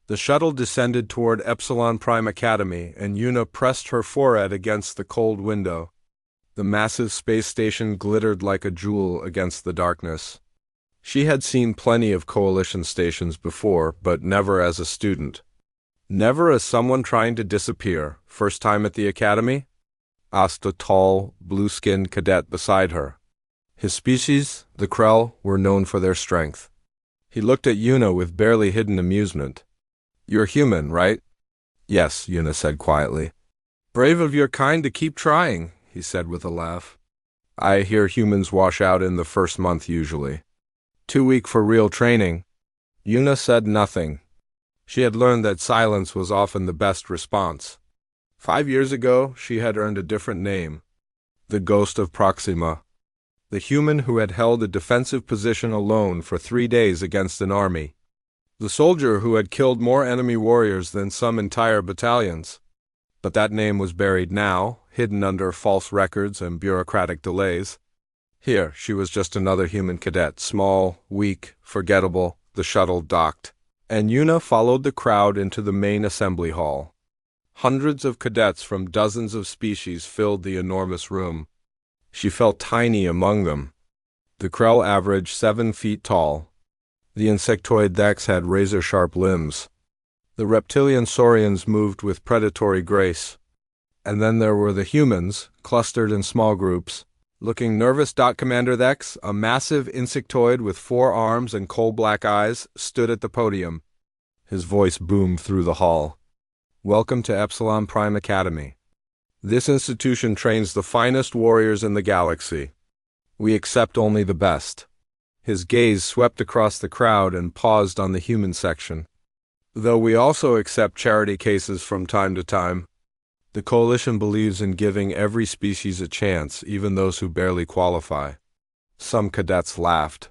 The shuttle descended toward Epsilon Prime Academy, and Yuna pressed her forehead against the cold window. The massive space station glittered like a jewel against the darkness. She had seen plenty of Coalition stations before, but never as a student. Never as someone trying to disappear. First time at the academy? Asked a tall, blue-skinned cadet beside her. His species, the Krell, were known for their strength. He looked at Yuna with barely hidden amusement. You're human, right? Yes, Yuna said quietly. Brave of your kind to keep trying, he said with a laugh. I hear humans wash out in the first month usually. Too weak for real training. Yuna said nothing. She had learned that silence was often the best response. 5 years ago, she had earned a different name. The Ghost of Proxima. The human who had held a defensive position alone for 3 days against an army. The soldier who had killed more enemy warriors than some entire battalions. But that name was buried now, hidden under false records and bureaucratic delays. Here, she was just another human cadet, small, weak, forgettable. The shuttle docked, and Yuna followed the crowd into the main assembly hall. Hundreds of cadets from dozens of species filled the enormous room. She felt tiny among them. The Krell averaged 7 feet tall. The insectoid had razor-sharp limbs. The reptilian saurians moved with predatory grace. And then there were the humans, clustered in small groups, looking nervous. Commander Thex, a massive insectoid with 4 arms and coal-black eyes, stood at the podium. His voice boomed through the hall. Welcome to Epsilon Prime Academy. This institution trains the finest warriors in the galaxy. We accept only the best. His gaze swept across the crowd and paused on the human section. Though we also accept charity cases from time to time. The Coalition believes in giving every species a chance, even those who barely qualify. Some cadets laughed.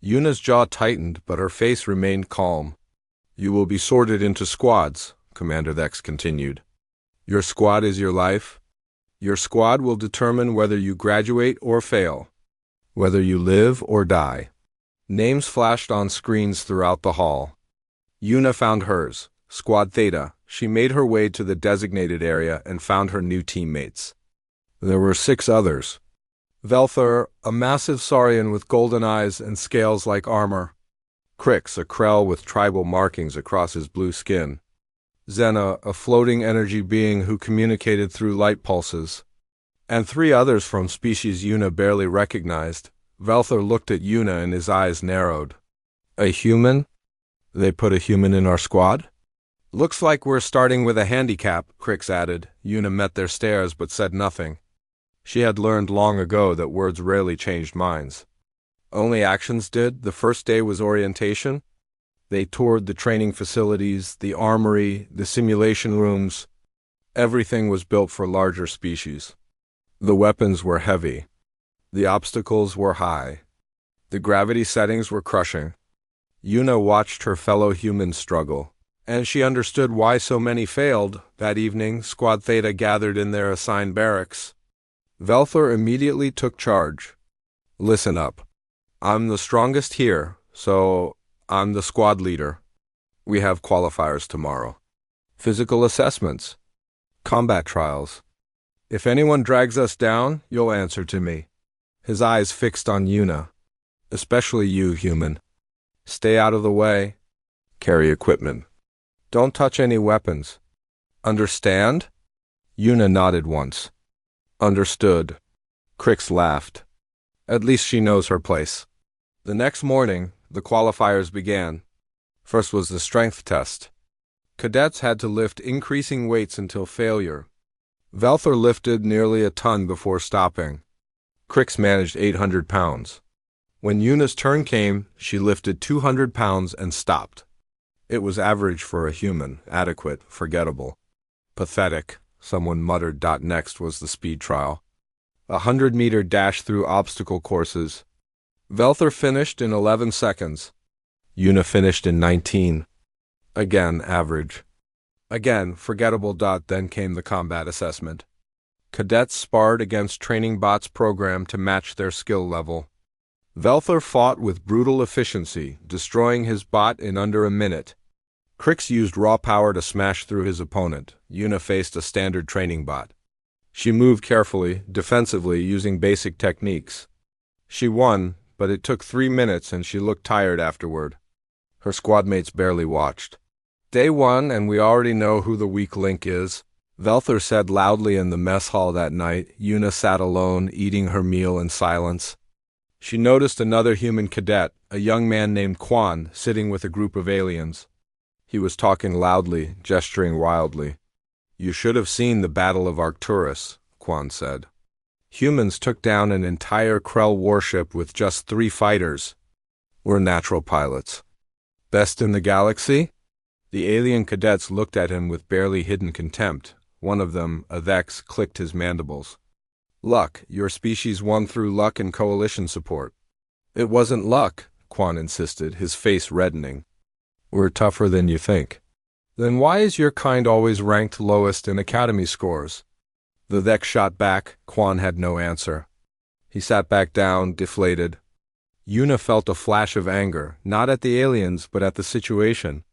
Yuna's jaw tightened, but her face remained calm. You will be sorted into squads, Commander Thex continued. Your squad is your life. Your squad will determine whether you graduate or fail, whether you live or die. Names flashed on screens throughout the hall. Yuna found hers, Squad Theta. She made her way to the designated area and found her new teammates. There were 6 others. Velthur, a massive saurian with golden eyes and scales like armor. Crix, a Krell with tribal markings across his blue skin. Zena, a floating energy being who communicated through light pulses. And 3 others from species Yuna barely recognized. Velthur looked at Yuna and his eyes narrowed. A human? They put a human in our squad? Looks like we're starting with a handicap, Crix added. Yuna met their stares but said nothing. She had learned long ago that words rarely changed minds. Only actions did. The first day was orientation. They toured the training facilities, the armory, the simulation rooms. Everything was built for larger species. The weapons were heavy. The obstacles were high. The gravity settings were crushing. Yuna watched her fellow humans struggle. And she understood why so many failed. That evening, Squad Theta gathered in their assigned barracks. Velthur immediately took charge. Listen up. I'm the strongest here, so I'm the squad leader. We have qualifiers tomorrow. Physical assessments. Combat trials. If anyone drags us down, you'll answer to me. His eyes fixed on Yuna. Especially you, human. Stay out of the way. Carry equipment. Don't touch any weapons. Understand? Yuna nodded once. Understood. Crix laughed. At least she knows her place. The next morning, the qualifiers began. First was the strength test. Cadets had to lift increasing weights until failure. Velthur lifted nearly a ton before stopping. Crix managed 800 pounds. When Yuna's turn came, she lifted 200 pounds and stopped. It was average for a human, adequate, forgettable. Pathetic, someone muttered. Next was the speed trial. 100-meter dash through obstacle courses. Velthur finished in 11 seconds. Yuna finished in 19. Again, average. Again, forgettable. Then came the combat assessment. Cadets sparred against training bots programmed to match their skill level. Velthur fought with brutal efficiency, destroying his bot in under a minute. Crix used raw power to smash through his opponent. Yuna faced a standard training bot. She moved carefully, defensively, using basic techniques. She won, but it took 3 minutes and she looked tired afterward. Her squadmates barely watched. Day 1 and we already know who the weak link is, Velther said loudly in the mess hall that night. Yuna sat alone, eating her meal in silence. She noticed another human cadet, a young man named Quan, sitting with a group of aliens. He was talking loudly, gesturing wildly. "You should have seen the Battle of Arcturus," Quan said. "Humans took down an entire Krell warship with just 3 fighters. We're natural pilots. Best in the galaxy?" The alien cadets looked at him with barely hidden contempt. One of them, a Vex, clicked his mandibles. "Luck. Your species won through luck and coalition support." "It wasn't luck," Quan insisted, his face reddening. "We're tougher than you think." "Then why is your kind always ranked lowest in academy scores?" The Vex shot back. Quan had no answer. He sat back down, deflated. Yuna felt a flash of anger, not at the aliens, but at the situation.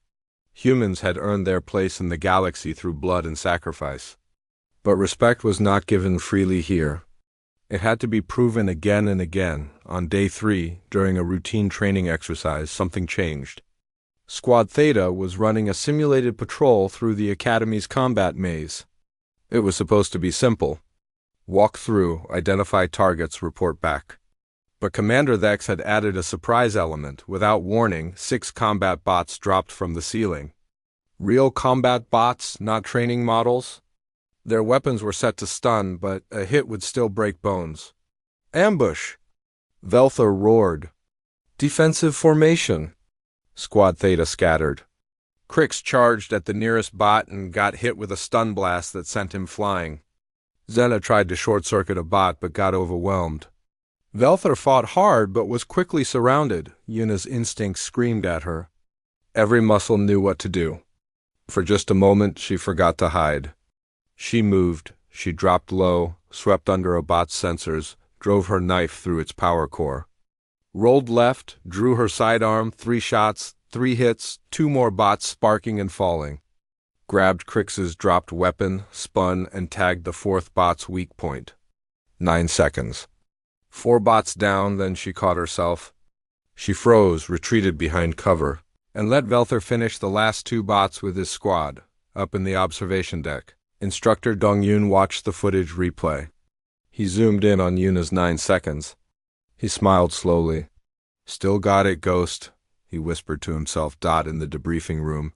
Humans had earned their place in the galaxy through blood and sacrifice. But respect was not given freely here. It had to be proven again and again. On day 3, during a routine training exercise, something changed. Squad Theta was running a simulated patrol through the Academy's combat maze. It was supposed to be simple. Walk through, identify targets, report back. But Commander Vex had added a surprise element. Without warning, 6 combat bots dropped from the ceiling. Real combat bots, not training models. Their weapons were set to stun, but a hit would still break bones. "Ambush!" Velther roared. "Defensive formation!" Squad Theta scattered. Crix charged at the nearest bot and got hit with a stun blast that sent him flying. Zena tried to short-circuit a bot but got overwhelmed. Velther fought hard but was quickly surrounded. Yuna's instincts screamed at her. Every muscle knew what to do. For just a moment, she forgot to hide. She moved. She dropped low, swept under a bot's sensors, drove her knife through its power core. Rolled left, drew her sidearm, 3 shots, 3 hits, 2 more bots sparking and falling. Grabbed Crix's dropped weapon, spun, and tagged the 4th bot's weak point. 9 seconds. 4 bots down, then she caught herself. She froze, retreated behind cover, and let Velther finish the last 2 bots with his squad, up in the observation deck. Instructor Dongyun watched the footage replay. He zoomed in on Yuna's 9 seconds. He smiled slowly. "Still got it, Ghost," he whispered to himself. In the debriefing room,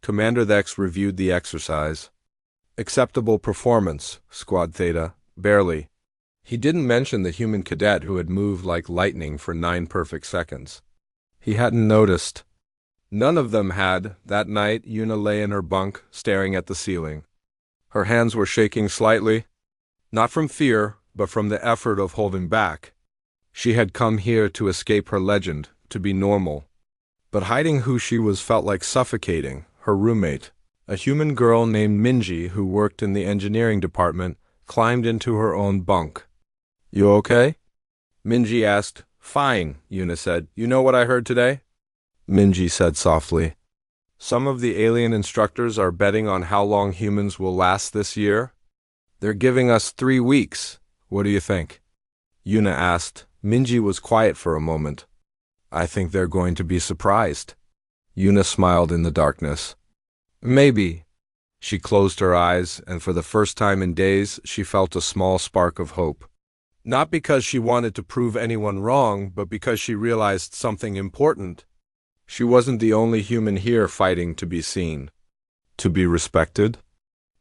Commander Vex reviewed the exercise. "Acceptable performance, Squad Theta. Barely." He didn't mention the human cadet who had moved like lightning for 9 perfect seconds. He hadn't noticed. None of them had. That night, Yuna lay in her bunk, staring at the ceiling. Her hands were shaking slightly, not from fear, but from the effort of holding back. She had come here to escape her legend, to be normal. But hiding who she was felt like suffocating. Her roommate, a human girl named Minji who worked in the engineering department, climbed into her own bunk. "You okay?" Minji asked. "Fine," Yuna said. "You know what I heard today?" Minji said softly. "Some of the alien instructors are betting on how long humans will last this year. They're giving us 3 weeks. What do you think?" Yuna asked. Minji was quiet for a moment. "I think they're going to be surprised." Yuna smiled in the darkness. "Maybe." She closed her eyes, and for the first time in days, she felt a small spark of hope. Not because she wanted to prove anyone wrong, but because she realized something important. She wasn't the only human here fighting to be seen, to be respected.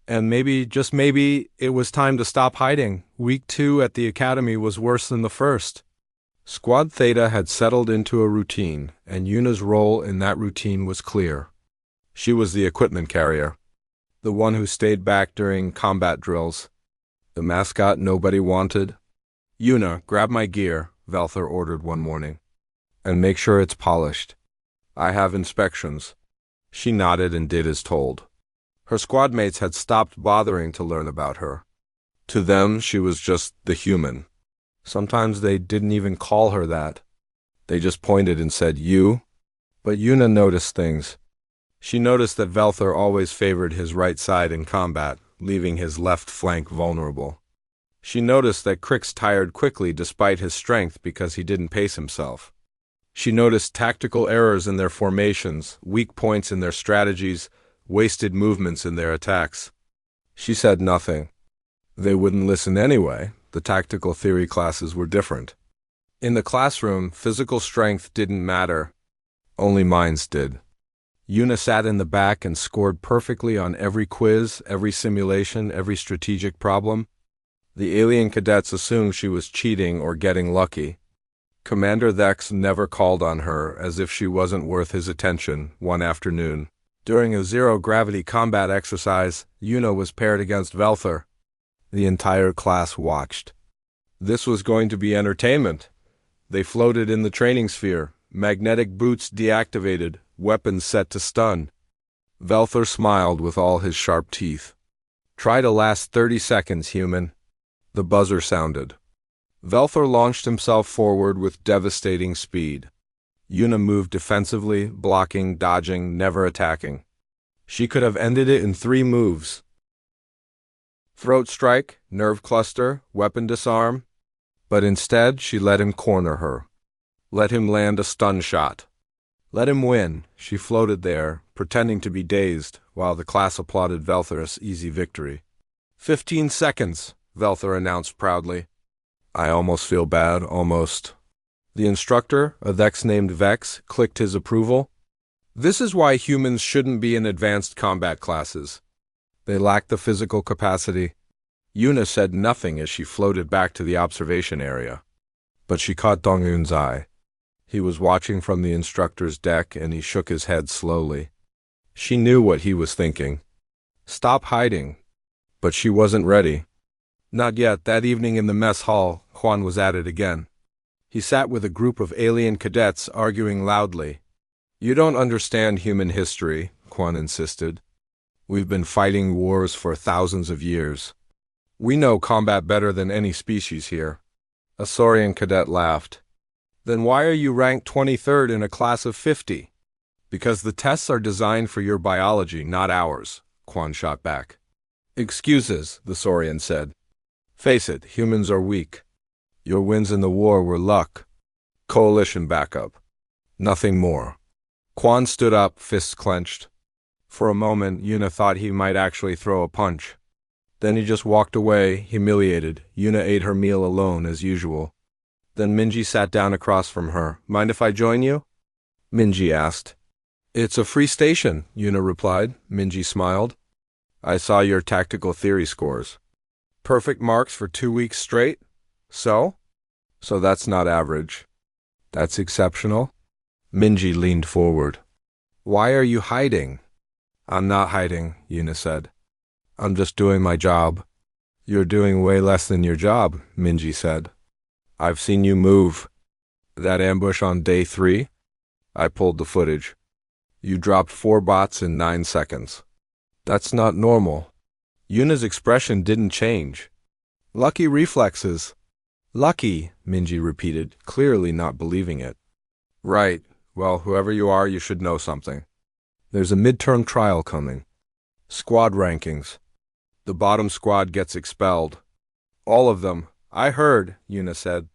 And maybe, just maybe, it was time to stop hiding. Week 2 at the academy was worse than the first. Squad Theta had settled into a routine, and Yuna's role in that routine was clear. She was the equipment carrier, the one who stayed back during combat drills, the mascot nobody wanted. "Yuna, grab my gear," Velther ordered one morning, "and make sure it's polished. I have inspections." She nodded and did as told. Her squadmates had stopped bothering to learn about her. To them, she was just the human. Sometimes they didn't even call her that. They just pointed and said, "You?" But Yuna noticed things. She noticed that Velthor always favored his right side in combat, leaving his left flank vulnerable. She noticed that Crix tired quickly despite his strength because he didn't pace himself. She noticed tactical errors in their formations, weak points in their strategies, wasted movements in their attacks. She said nothing. They wouldn't listen anyway. The tactical theory classes were different. In the classroom, physical strength didn't matter. Only minds did. Yuna sat in the back and scored perfectly on every quiz, every simulation, every strategic problem. The alien cadets assumed she was cheating or getting lucky. Commander Thex never called on her, as if she wasn't worth his attention. One afternoon, during a zero-gravity combat exercise, Yuna was paired against Velthor. The entire class watched. This was going to be entertainment. They floated in the training sphere, magnetic boots deactivated, weapons set to stun. Velthor smiled with all his sharp teeth. "Try to last 30 seconds, human." The buzzer sounded. Velthor launched himself forward with devastating speed. Yuna moved defensively, blocking, dodging, never attacking. She could have ended it in 3 moves. Throat strike, nerve cluster, weapon disarm. But instead, she let him corner her. Let him land a stun shot. Let him win. She floated there, pretending to be dazed, while the class applauded Velthor's easy victory. 15 seconds, Velthor announced proudly. "I almost feel bad, almost." The instructor, a Vex named Vex, clicked his approval. This is why humans shouldn't be in advanced combat classes. They lack the physical capacity. Yuna said nothing as she floated back to the observation area. But she caught Dong-eun's eye. He was watching from the instructor's deck, and he shook his head slowly. She knew what he was thinking. Stop hiding. But she wasn't ready. Not yet. That evening in the mess hall, Juan was at it again. He sat with a group of alien cadets arguing loudly. "You don't understand human history," Juan insisted. "We've been fighting wars for thousands of years. We know combat better than any species here." A Saurian cadet laughed. "Then why are you ranked 23rd in a class of 50? "Because the tests are designed for your biology, not ours," Quan shot back. "Excuses," the Saurian said. "Face it, humans are weak. Your wins in the war were luck. Coalition backup. Nothing more." Quan stood up, fists clenched. For a moment, Yuna thought he might actually throw a punch. Then he just walked away, humiliated. Yuna ate her meal alone, as usual. Then Minji sat down across from her. "Mind if I join you?" Minji asked. "It's a free station," Yuna replied. Minji smiled. "I saw your tactical theory scores. Perfect marks for 2 weeks straight? So? So that's not average. That's exceptional." Minji leaned forward. "Why are you hiding?" "I'm not hiding," Yuna said. "I'm just doing my job." "You're doing way less than your job," Minji said. "I've seen you move. That ambush on day 3? I pulled the footage. You dropped 4 bots in 9 seconds. That's not normal." Yuna's expression didn't change. "Lucky reflexes." "Lucky," Minji repeated, clearly not believing it. "Right. Well, whoever you are, you should know something. There's a midterm trial coming. Squad rankings. The bottom squad gets expelled. All of them." "I heard," Yuna said.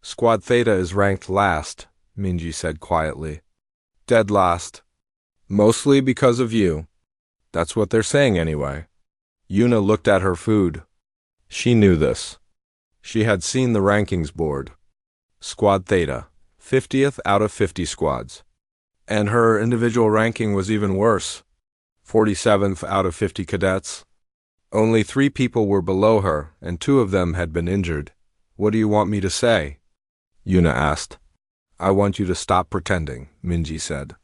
"Squad Theta is ranked last," Minji said quietly. "Dead last. Mostly because of you. That's what they're saying anyway." Yuna looked at her food. She knew this. She had seen the rankings board. Squad Theta, 50th out of 50 squads. And her individual ranking was even worse. 47th out of 50 cadets. Only 3 people were below her, and 2 of them had been injured. "What do you want me to say?" Yuna asked. "I want you to stop pretending," Minji said.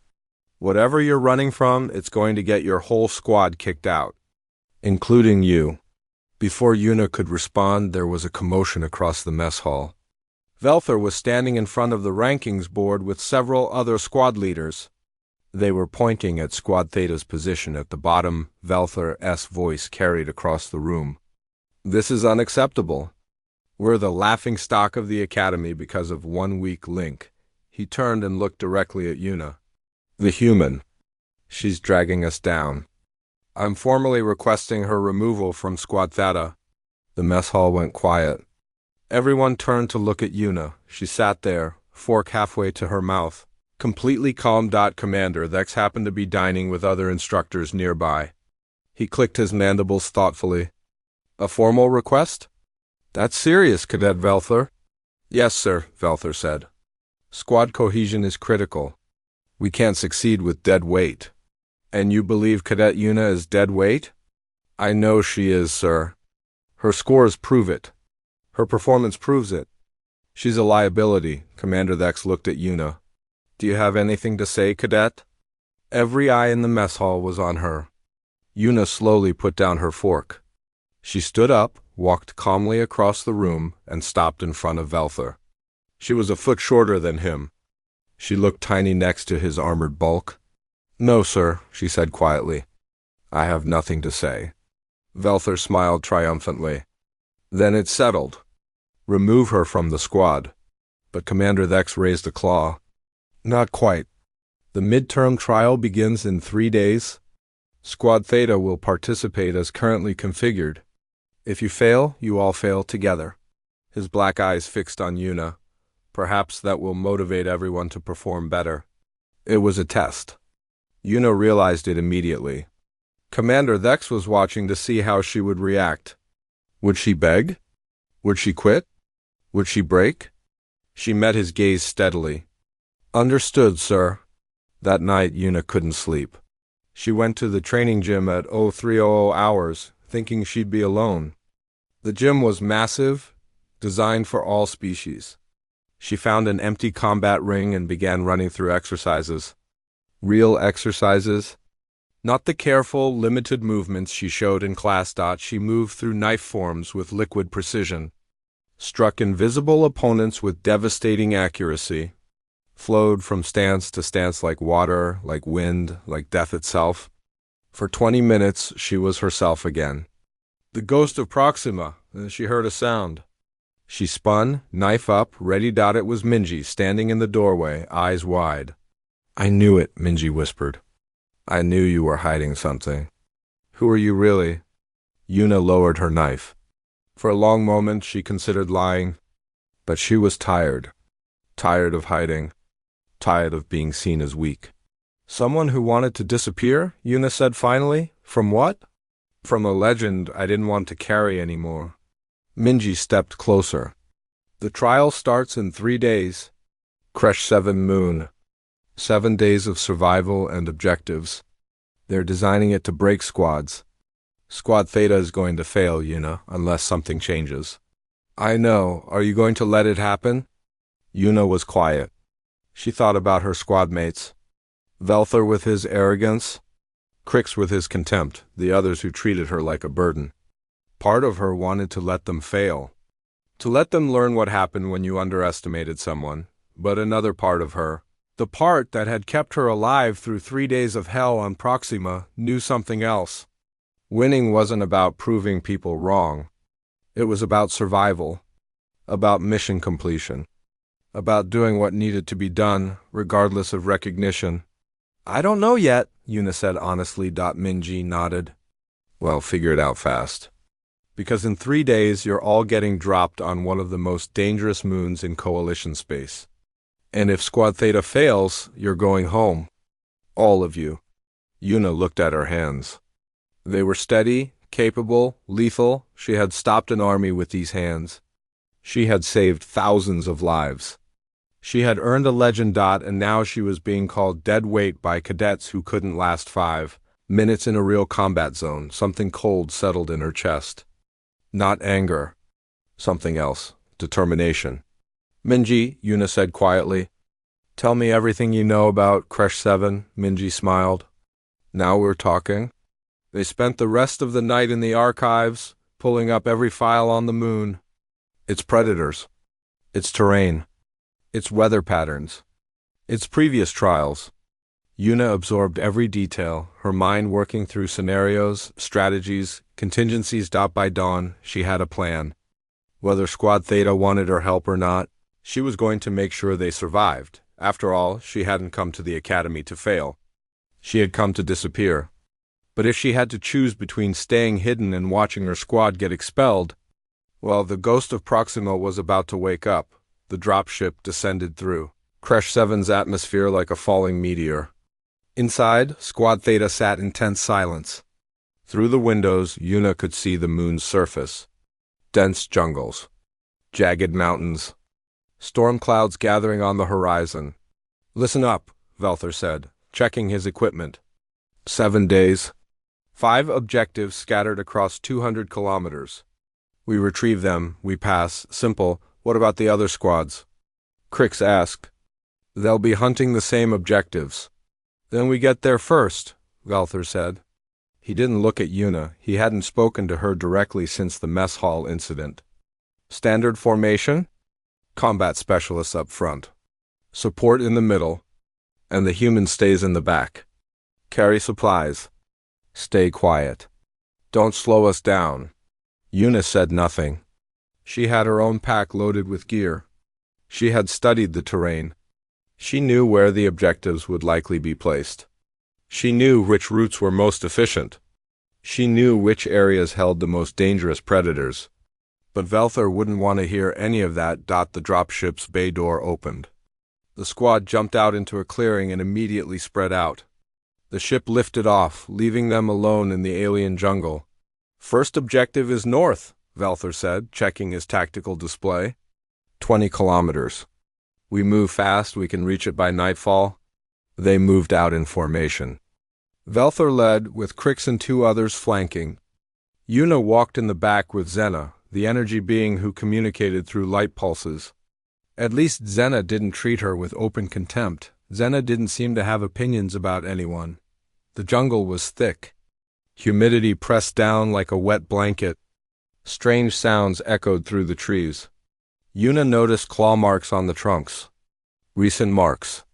"Whatever you're running from, it's going to get your whole squad kicked out. Including you." Before Yuna could respond, there was a commotion across the mess hall. Velthor was standing in front of the rankings board with several other squad leaders. They were pointing at Squad Theta's position at the bottom. Velthor's voice carried across the room. "This is unacceptable. We're the laughingstock of the Academy because of one weak link." He turned and looked directly at Yuna. "The human. She's dragging us down. I'm formally requesting her removal from Squad Theta. The mess hall went quiet. Everyone turned to look at Yuna. She sat there, fork halfway to her mouth, completely calm. Commander Thex happened to be dining with other instructors nearby. He clicked his mandibles thoughtfully. A formal request? That's serious, Cadet Velther. Yes, sir, Velther said. Squad cohesion is critical. We can't succeed with dead weight. And you believe Cadet Yuna is dead weight? I know she is, sir. Her scores prove it. Her performance proves it. She's a liability. Commander Thex looked at Yuna. Do you have anything to say, Cadet? Every eye in the mess hall was on her. Yuna slowly put down her fork. She stood up, walked calmly across the room, and stopped in front of Velther. She was a foot shorter than him. She looked tiny next to his armored bulk. No, sir, she said quietly. I have nothing to say. Velther smiled triumphantly. Then it's settled. Remove her from the squad. But Commander Thex raised a claw. Not quite. The midterm trial begins in 3 days. Squad Theta will participate as currently configured. If you fail, you all fail together. His black eyes fixed on Yuna. Perhaps that will motivate everyone to perform better. It was a test. Yuna realized it immediately. Commander Thex was watching to see how she would react. Would she beg? Would she quit? Would she break? She met his gaze steadily. Understood, sir. That night, Yuna couldn't sleep. She went to the training gym at 0300 hours, thinking she'd be alone. The gym was massive, designed for all species. She found an empty combat ring and began running through exercises. Real exercises. Not the careful, limited movements she showed in class. She moved through knife forms with liquid precision, struck invisible opponents with devastating accuracy, flowed from stance to stance like water, like wind, like death itself. For 20 minutes, she was herself again. The ghost of Proxima, and she heard a sound. She spun, knife up, ready. It was Minji, standing in the doorway, eyes wide. I knew it, Minji whispered. I knew you were hiding something. Who are you really? Yuna lowered her knife. For a long moment, she considered lying. But she was tired. Tired of hiding. Tired of being seen as weak. Someone who wanted to disappear, Yuna said finally. From what? From a legend I didn't want to carry anymore. Minji stepped closer. The trial starts in 3 days. Kresh 7 Moon. 7 days of survival and objectives. They're designing it to break squads. Squad Theta is going to fail, Yuna, unless something changes. I know. Are you going to let it happen? Yuna was quiet. She thought about her squad mates. Velther with his arrogance. Crix with his contempt, the others who treated her like a burden. Part of her wanted to let them fail. To let them learn what happened when you underestimated someone. But another part of her, the part that had kept her alive through 3 days of hell on Proxima, knew something else. Winning wasn't about proving people wrong. It was about survival, about mission completion, about doing what needed to be done, regardless of recognition. I don't know yet, Yuna said honestly. Minji nodded. Well, figure it out fast. Because in 3 days, you're all getting dropped on one of the most dangerous moons in Coalition space. And if Squad Theta fails, you're going home. All of you. Yuna looked at her hands. They were steady, capable, lethal. She had stopped an army with these hands. She had saved thousands of lives. She had earned a legend. And now she was being called dead weight by cadets who couldn't last 5 minutes in a real combat zone. Something cold settled in her chest. Not anger. Something else. Determination. Minji, Yuna said quietly. Tell me everything you know about Kresh 7, Minji smiled. Now we're talking. They spent the rest of the night in the archives, pulling up every file on the moon. Its predators. Its terrain. Its weather patterns. Its previous trials. Yuna absorbed every detail, her mind working through scenarios, strategies, contingencies. By dawn, she had a plan. Whether Squad Theta wanted her help or not, she was going to make sure they survived. After all, she hadn't come to the academy to fail. She had come to disappear. But if she had to choose between staying hidden and watching her squad get expelled, well, the ghost of Proxima was about to wake up. The dropship descended through Crash 7's atmosphere like a falling meteor. Inside, Squad Theta sat in tense silence. Through the windows, Una could see the moon's surface. Dense jungles. Jagged mountains. Storm clouds gathering on the horizon. "Listen up," Velther said, checking his equipment. 7 days. 5 objectives scattered across 200 kilometers. We retrieve them, we pass. Simple. What about the other squads? Crix asked. They'll be hunting the same objectives. Then we get there first, Velther said. He didn't look at Una. He hadn't spoken to her directly since the mess hall incident. Standard formation? Combat specialists up front. Support in the middle. And the human stays in the back. Carry supplies. Stay quiet. Don't slow us down. Una said nothing. She had her own pack loaded with gear. She had studied the terrain. She knew where the objectives would likely be placed. She knew which routes were most efficient. She knew which areas held the most dangerous predators. But Velther wouldn't want to hear any of that. The dropship's bay door opened. The squad jumped out into a clearing and immediately spread out. The ship lifted off, leaving them alone in the alien jungle. First objective is north, Velther said, checking his tactical display. 20 kilometers. We move fast, we can reach it by nightfall. They moved out in formation. Velther led, with Crix and 2 others flanking. Una walked in the back with Xena, the energy being who communicated through light pulses. At least Xena didn't treat her with open contempt. Xena didn't seem to have opinions about anyone. The jungle was thick. Humidity pressed down like a wet blanket. Strange sounds echoed through the trees. Una noticed claw marks on the trunks. Recent marks.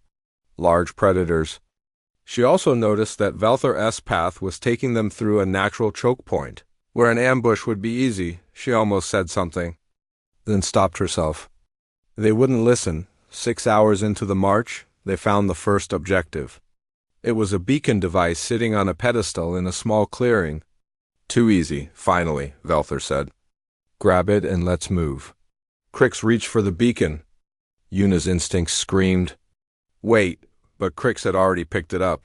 Large predators. She also noticed that Velther's path was taking them through a natural choke point, where an ambush would be easy. She almost said something, then stopped herself. They wouldn't listen. 6 hours into the march, they found the first objective. It was a beacon device sitting on a pedestal in a small clearing. Too easy, finally, Velther said. Grab it and let's move. Crix reached for the beacon. Una's instincts screamed. Wait, but Crix had already picked it up.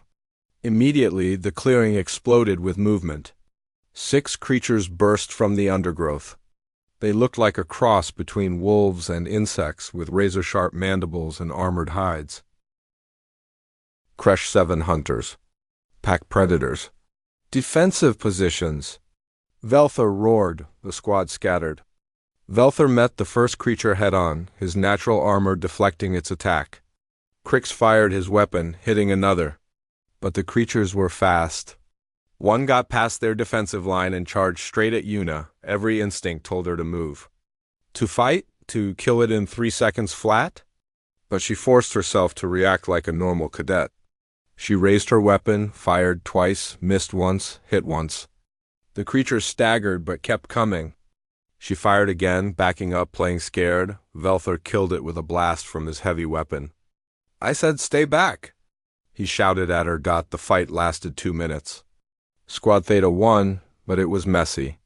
Immediately, the clearing exploded with movement. 6 creatures burst from the undergrowth. They looked like a cross between wolves and insects with razor-sharp mandibles and armored hides. Crash 7 hunters. Pack predators. Defensive positions. Velther roared. The squad scattered. Velther met the first creature head-on, his natural armor deflecting its attack. Crix fired his weapon, hitting another. But the creatures were fast. One got past their defensive line and charged straight at Una. Every instinct told her to move. To fight? To kill it in 3 seconds flat? But she forced herself to react like a normal cadet. She raised her weapon, fired twice, missed once, hit once. The creature staggered but kept coming. She fired again, backing up, playing scared. Velther killed it with a blast from his heavy weapon. I said stay back, he shouted at her. The fight lasted 2 minutes. Squad Theta won, but it was messy.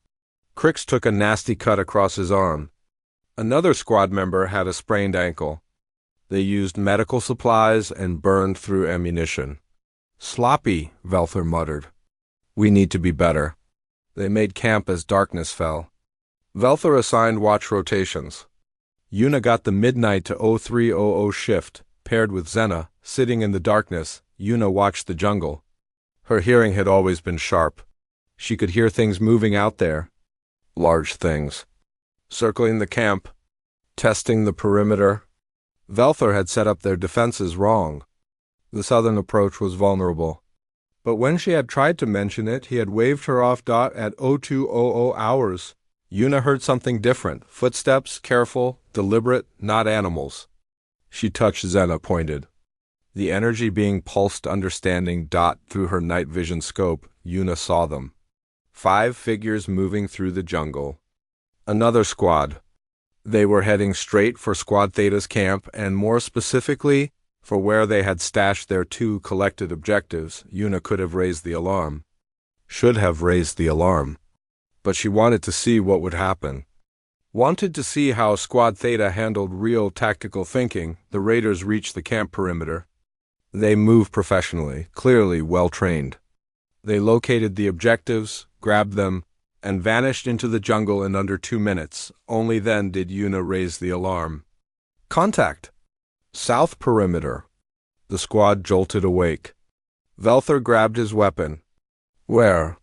Crix took a nasty cut across his arm. Another squad member had a sprained ankle. They used medical supplies and burned through ammunition. Sloppy, Velther muttered. We need to be better. They made camp as darkness fell. Velther assigned watch rotations. Una got the midnight to 0300 shift, paired with Xena. Sitting in the darkness, Una watched the jungle. Her hearing had always been sharp. She could hear things moving out there. Large things. Circling the camp. Testing the perimeter. Velther had set up their defenses wrong. The southern approach was vulnerable. But when she had tried to mention it, he had waved her off. At 0200 hours. Una heard something different. Footsteps, careful, deliberate, not animals. She touched Xena, pointed. The energy being pulsed understanding. Through her night vision scope, Una saw them. 5 figures moving through the jungle. Another squad. They were heading straight for Squad Theta's camp, and more specifically, For where they had stashed their two collected objectives, Una could have raised the alarm. Should have raised the alarm. But she wanted to see what would happen. Wanted to see how Squad Theta handled real tactical thinking. The raiders reached the camp perimeter. They moved professionally, clearly well-trained. They located the objectives, grabbed them, and vanished into the jungle in under 2 minutes. Only then did Una raise the alarm. Contact! South perimeter. The squad jolted awake. Velthor grabbed his weapon. Where?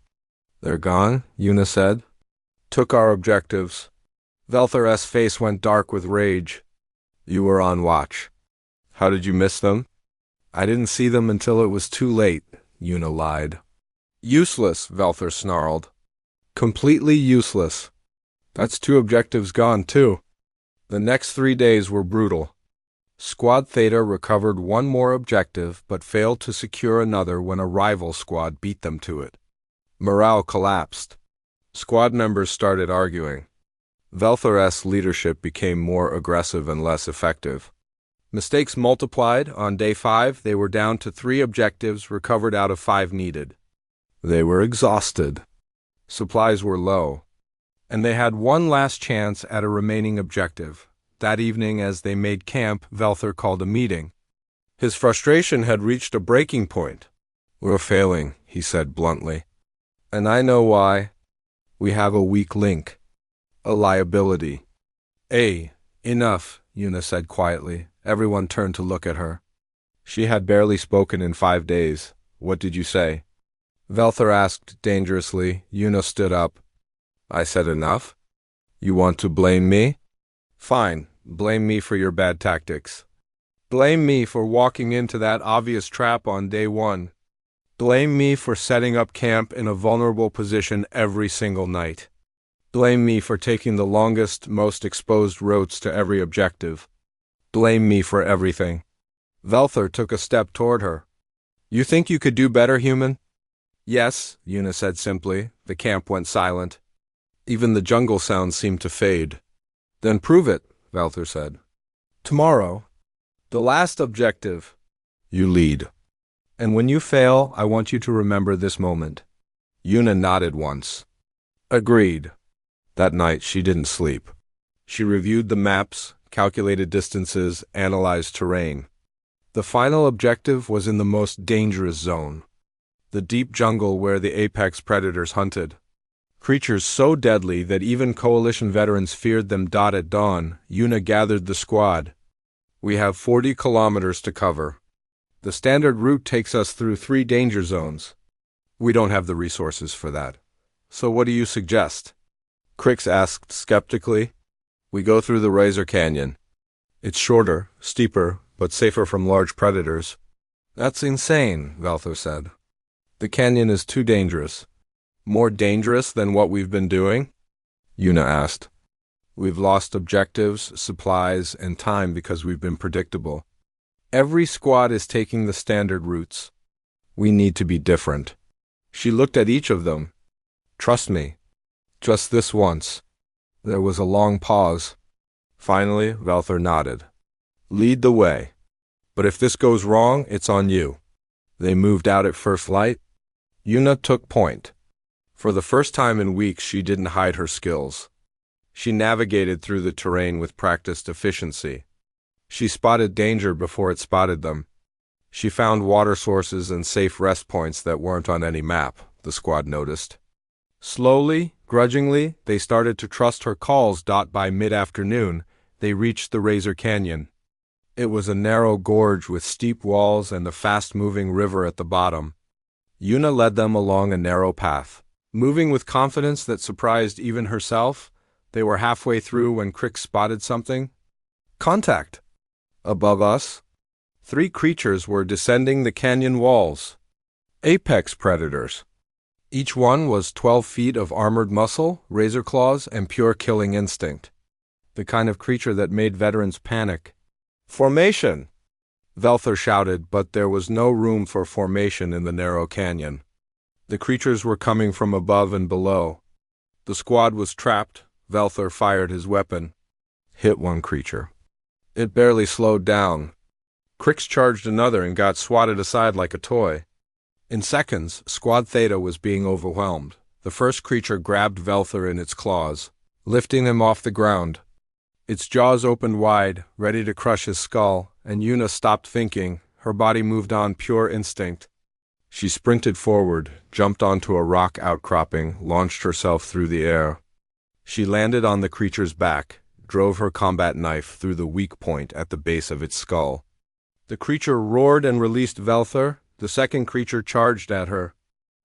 They're gone, Una said. Took our objectives. Velthor's face went dark with rage. You were on watch. How did you miss them? I didn't see them until it was too late, Una lied. Useless, Velthor snarled. Completely useless. That's 2 objectives gone, too. The next 3 days were brutal. Squad Theta recovered 1 more objective, but failed to secure another when a rival squad beat them to it. Morale collapsed. Squad members started arguing. Velthor's leadership became more aggressive and less effective. Mistakes multiplied. On day 5, they were down to 3 objectives recovered out of 5 needed. They were exhausted. Supplies were low. And they had 1 last chance at a remaining objective. That evening, as they made camp, Velthor called a meeting. His frustration had reached a breaking point. We're failing, he said bluntly. And I know why. We have a weak link. A liability. Enough, Una said quietly. Everyone turned to look at her. She had barely spoken in 5 days. What did you say? Velthor asked dangerously. Una stood up. I said enough? You want to blame me? Fine, blame me for your bad tactics. Blame me for walking into that obvious trap on day 1. Blame me for setting up camp in a vulnerable position every single night. Blame me for taking the longest, most exposed routes to every objective. Blame me for everything. Velthor took a step toward her. You think you could do better, human? Yes, Una said simply. The camp went silent. Even the jungle sounds seemed to fade. Then prove it, Velthor said. Tomorrow. The last objective. You lead. And when you fail, I want you to remember this moment. Una nodded once. Agreed. That night she didn't sleep. She reviewed the maps, calculated distances, analyzed terrain. The final objective was in the most dangerous zone. The deep jungle where the apex predators hunted. Creatures so deadly that even coalition veterans feared them. At dawn, Una gathered the squad. We have 40 kilometers to cover. The standard route takes us through 3 danger zones. We don't have the resources for that. So what do you suggest? Crix asked skeptically. We go through the Razor Canyon. It's shorter, steeper, but safer from large predators. That's insane, Velthor said. The canyon is too dangerous. More dangerous than what we've been doing? Una asked. We've lost objectives, supplies, and time because we've been predictable. Every squad is taking the standard routes. We need to be different. She looked at each of them. Trust me. Just this once. There was a long pause. Finally, Velthor nodded. Lead the way. But if this goes wrong, it's on you. They moved out at first light. Una took point. For the first time in weeks, she didn't hide her skills. She navigated through the terrain with practiced efficiency. She spotted danger before it spotted them. She found water sources and safe rest points that weren't on any map, the squad noticed. Slowly, grudgingly, they started to trust her calls. By mid-afternoon, they reached the Razor Canyon. It was a narrow gorge with steep walls and a fast-moving river at the bottom. Una led them along a narrow path. Moving with confidence that surprised even herself, they were halfway through when Crix spotted something. Contact! Above us, 3 creatures were descending the canyon walls. Apex predators. Each one was 12 feet of armored muscle, razor claws, and pure killing instinct. The kind of creature that made veterans panic. Formation! Velthor shouted, but there was no room for formation in the narrow canyon. The creatures were coming from above and below. The squad was trapped. Velthor fired his weapon. Hit one creature. It barely slowed down. Crix charged another and got swatted aside like a toy. In seconds, Squad Theta was being overwhelmed. The first creature grabbed Velther in its claws, lifting him off the ground. Its jaws opened wide, ready to crush his skull, and Yuna stopped thinking. Her body moved on pure instinct. She sprinted forward, jumped onto a rock outcropping, launched herself through the air. She landed on the creature's back, drove her combat knife through the weak point at the base of its skull. The creature roared and released Velther. The second creature charged at her.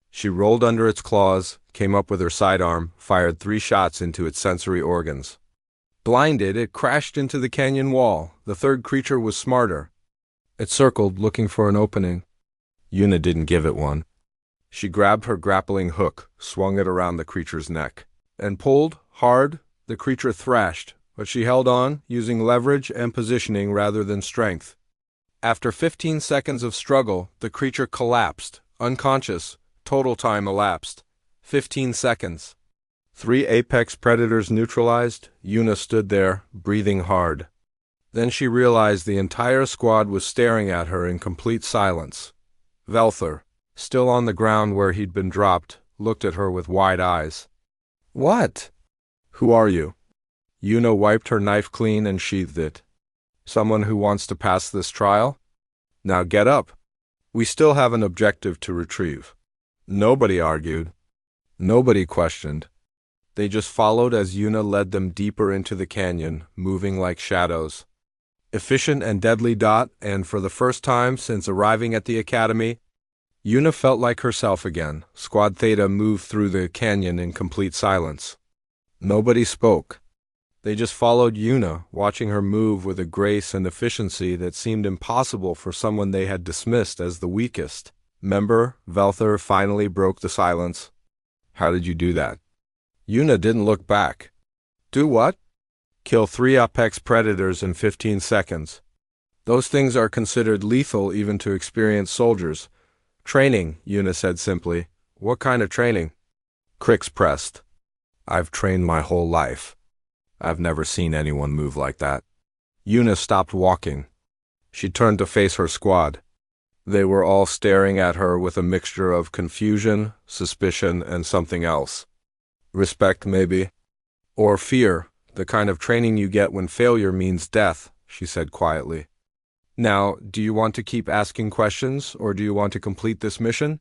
She rolled under its claws, came up with her sidearm, fired 3 shots into its sensory organs. Blinded, it crashed into the canyon wall. The third creature was smarter. It circled, looking for an opening. Yuna didn't give it one. She grabbed her grappling hook, swung it around the creature's neck, and pulled hard. The creature thrashed, but she held on, using leverage and positioning rather than strength. After 15 seconds of struggle, the creature collapsed, unconscious. Total time elapsed. 15 seconds. 3 apex predators neutralized. Yuna stood there, breathing hard. Then she realized the entire squad was staring at her in complete silence. Velther, still on the ground where he'd been dropped, looked at her with wide eyes. "What? Who are you?" Yuna wiped her knife clean and sheathed it. "Someone who wants to pass this trial? Now get up. We still have an objective to retrieve." Nobody argued. Nobody questioned. They just followed as Yuna led them deeper into the canyon, moving like shadows. Efficient and deadly dot, and for the first time since arriving at the academy, Yuna felt like herself again. Squad Theta moved through the canyon in complete silence. Nobody spoke. They just followed Yuna, watching her move with a grace and efficiency that seemed impossible for someone they had dismissed as the weakest. "Member," Velther finally broke the silence. "How did you do that?" Yuna didn't look back. "Do what?" "Kill 3 apex predators in 15 seconds. Those things are considered lethal even to experienced soldiers." "Training," Yuna said simply. "What kind of training?" Crix pressed. "I've trained my whole life. I've never seen anyone move like that." Yuna stopped walking. She turned to face her squad. They were all staring at her with a mixture of confusion, suspicion, and something else. Respect, maybe. Or fear, the kind of training you get when failure means death, she said quietly. "Now, do you want to keep asking questions, or do you want to complete this mission?"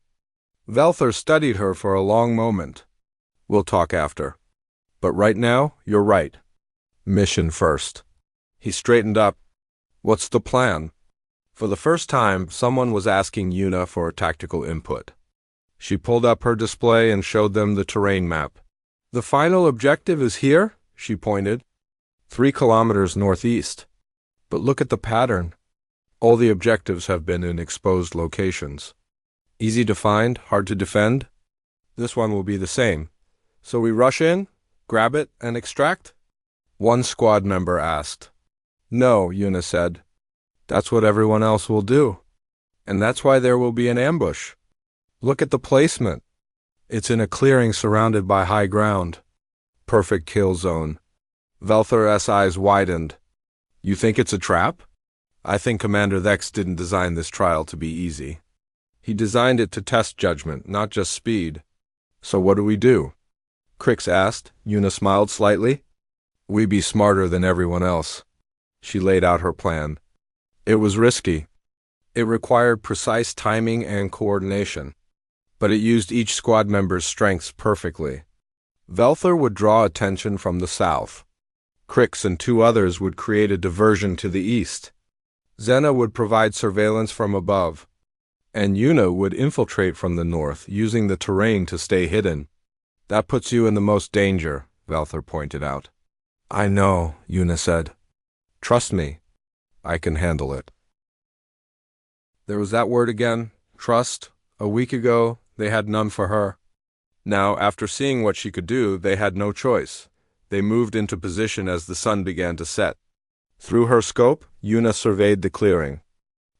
Velther studied her for a long moment. "We'll talk after. But right now, you're right. Mission first." He straightened up. "What's the plan?" For the first time, someone was asking Yuna for tactical input. She pulled up her display and showed them the terrain map. "The final objective is here," she pointed. 3 kilometers northeast. But look at the pattern. All the objectives have been in exposed locations. Easy to find, hard to defend. This one will be the same. So we rush in, grab it, and extract? One squad member asked. "No," Yuna said. "That's what everyone else will do. And that's why there will be an ambush. Look at the placement. It's in a clearing surrounded by high ground. Perfect kill zone." Velther's eyes widened. "You think it's a trap?" "I think Commander Thex didn't design this trial to be easy. He designed it to test judgment, not just speed." "So what do we do?" Crix asked. Yuna smiled slightly. "We be smarter than everyone else." She laid out her plan. It was risky. It required precise timing and coordination. But it used each squad member's strengths perfectly. Velther would draw attention from the south. Crix and 2 others would create a diversion to the east. Zena would provide surveillance from above. And Yuna would infiltrate from the north, using the terrain to stay hidden. "That puts you in the most danger," Velther pointed out. "I know," Yuna said. "Trust me. I can handle it." There was that word again, trust. A week ago, they had none for her. Now, after seeing what she could do, they had no choice. They moved into position as the sun began to set. Through her scope, Yuna surveyed the clearing.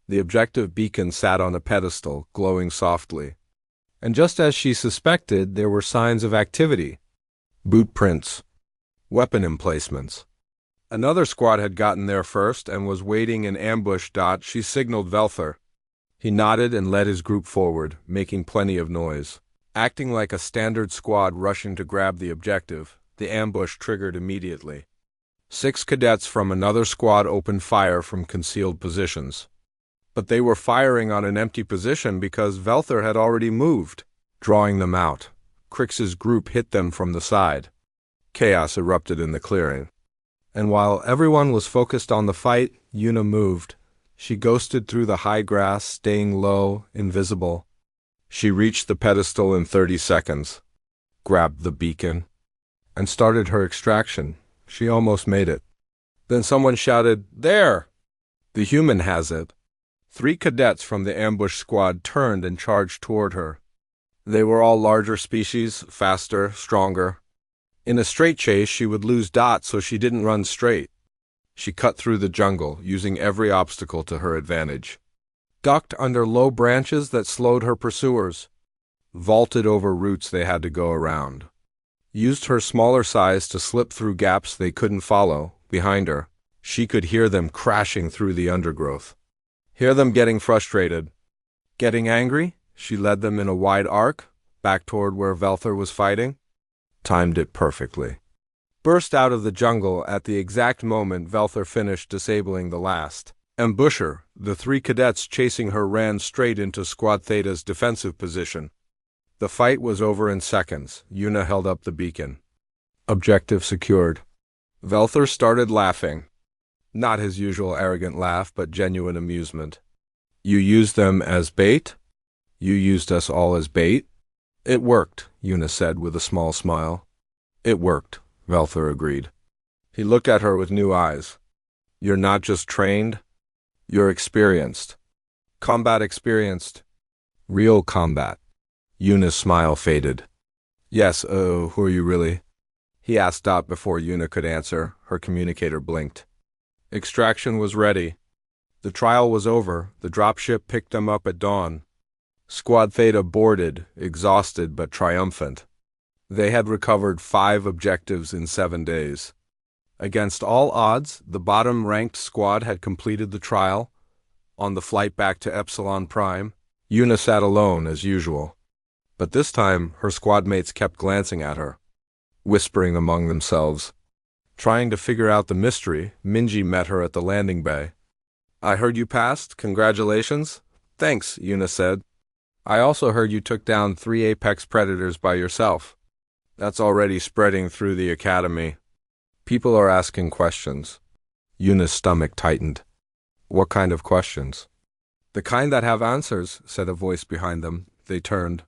The objective beacon sat on a pedestal, glowing softly. And just as she suspected, there were signs of activity. Boot prints. Weapon emplacements. Another squad had gotten there first and was waiting in ambush. She signaled Velther. He nodded and led his group forward, making plenty of noise. Acting like a standard squad rushing to grab the objective, the ambush triggered immediately. 6 cadets from another squad opened fire from concealed positions. But they were firing on an empty position because Velther had already moved, drawing them out. Crix's group hit them from the side. Chaos erupted in the clearing. And while everyone was focused on the fight, Una moved. She ghosted through the high grass, staying low, invisible. She reached the pedestal in 30 seconds, grabbed the beacon, and started her extraction. She almost made it. Then someone shouted, "There! The human has it." 3 cadets from the ambush squad turned and charged toward her. They were all larger species, faster, stronger. In a straight chase, she would lose Dot, so she didn't run straight. She cut through the jungle, using every obstacle to her advantage. Ducked under low branches that slowed her pursuers. Vaulted over roots they had to go around. Used her smaller size to slip through gaps they couldn't follow. Behind her, she could hear them crashing through the undergrowth. Hear them getting frustrated. Getting angry, she led them in a wide arc, back toward where Velther was fighting. Timed it perfectly. Burst out of the jungle at the exact moment Velther finished disabling the last ambusher. The 3 cadets chasing her ran straight into Squad Theta's defensive position. The fight was over in seconds. Una held up the beacon. Objective secured. Velther started laughing. Not his usual arrogant laugh, but genuine amusement. "You used them as bait? You used us all as bait?" "It worked," Una said with a small smile. "It worked," Velther agreed. He looked at her with new eyes. "You're not just trained, you're experienced. Combat experienced. Real combat." Una's smile faded. "Yes, who are you really?" he asked Dot before Una could answer. Her communicator blinked. Extraction was ready. The trial was over. The dropship picked them up at dawn. Squad Theta boarded, exhausted but triumphant. They had recovered 5 objectives in 7 days. Against all odds, the bottom-ranked squad had completed the trial. On the flight back to Epsilon Prime, Una sat alone as usual. But this time, her squad mates kept glancing at her, whispering among themselves. Trying to figure out the mystery, Minji met her at the landing bay. "I heard you passed. Congratulations." "Thanks," Una said. "I also heard you took down 3 apex predators by yourself." "That's already spreading through the academy. People are asking questions." Una's stomach tightened. "What kind of questions?" "The kind that have answers," said a voice behind them. They turned.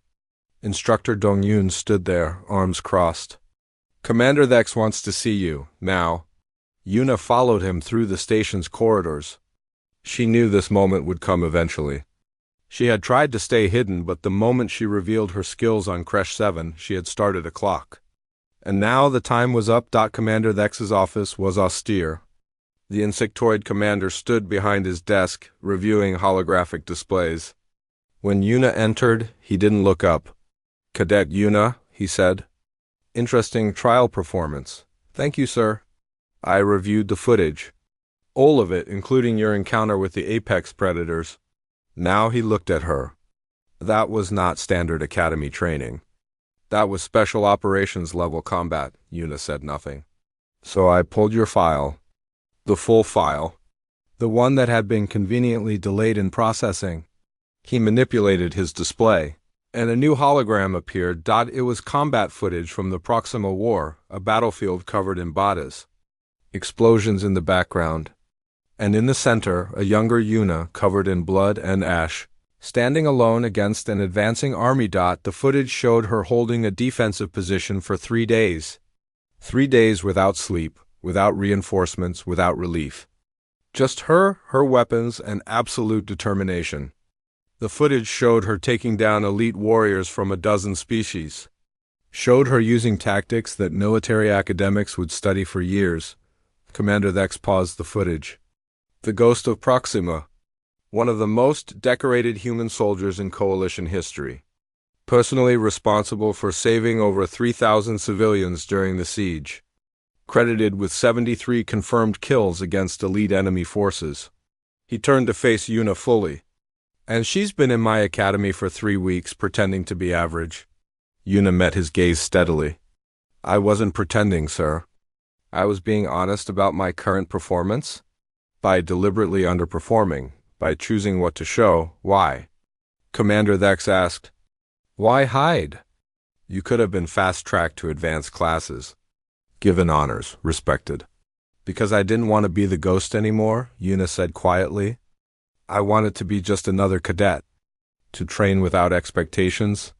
Instructor Dongyun stood there, arms crossed. "Commander Thex wants to see you, now." Una followed him through the station's corridors. She knew this moment would come eventually. She had tried to stay hidden, but the moment she revealed her skills on Kresh 7, she had started a clock. And now the time was up. Commander Thex's office was austere. The insectoid commander stood behind his desk, reviewing holographic displays. When Una entered, he didn't look up. "Cadet Una," he said. "Interesting trial performance." "Thank you, sir." "I reviewed the footage. All of it, including your encounter with the apex predators." Now he looked at her. That was not standard academy training. That was special operations level combat. Una said nothing. "So I pulled your file." "The full file?" "The one that had been conveniently delayed in processing." He manipulated his display, and a new hologram appeared. It was combat footage from the Proxima War, a battlefield covered in bodies. Explosions in the background. And in the center, a younger Una, covered in blood and ash, standing alone against an advancing army. The footage showed her holding a defensive position for 3 days. 3 days without sleep, without reinforcements, without relief. Just her weapons, and absolute determination. The footage showed her taking down elite warriors from a dozen species. Showed her using tactics that military academics would study for years. Commander Thex paused the footage. "The Ghost of Proxima, one of the most decorated human soldiers in Coalition history. Personally responsible for saving over 3,000 civilians during the siege. credited with 73 confirmed kills against elite enemy forces. He turned to face Yuna fully. And she's been in my academy for 3 weeks, pretending to be average. Yuna met his gaze steadily. I wasn't pretending, sir. I was being honest about my current performance. By deliberately underperforming, by choosing what to show, why? Commander Thex asked. Why hide? You could have been fast-tracked to advanced classes. Given honors, respected. Because I didn't want to be the ghost anymore, Yuna said quietly. I wanted to be just another cadet. To train without expectations.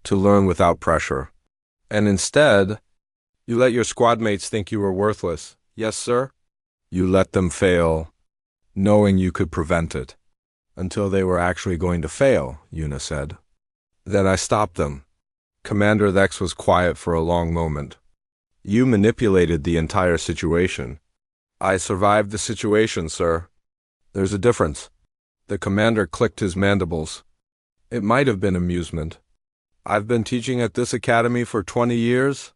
To learn without pressure. And instead, you let your squad mates think you were worthless. Yes, sir? You let them fail, knowing you could prevent it. Until they were actually going to fail, Yuna said. Then I stopped them. Commander Thex was quiet for a long moment. You manipulated the entire situation. I survived the situation, sir. There's a difference. The commander clicked his mandibles. It might have been amusement. I've been teaching at this academy for 20 years.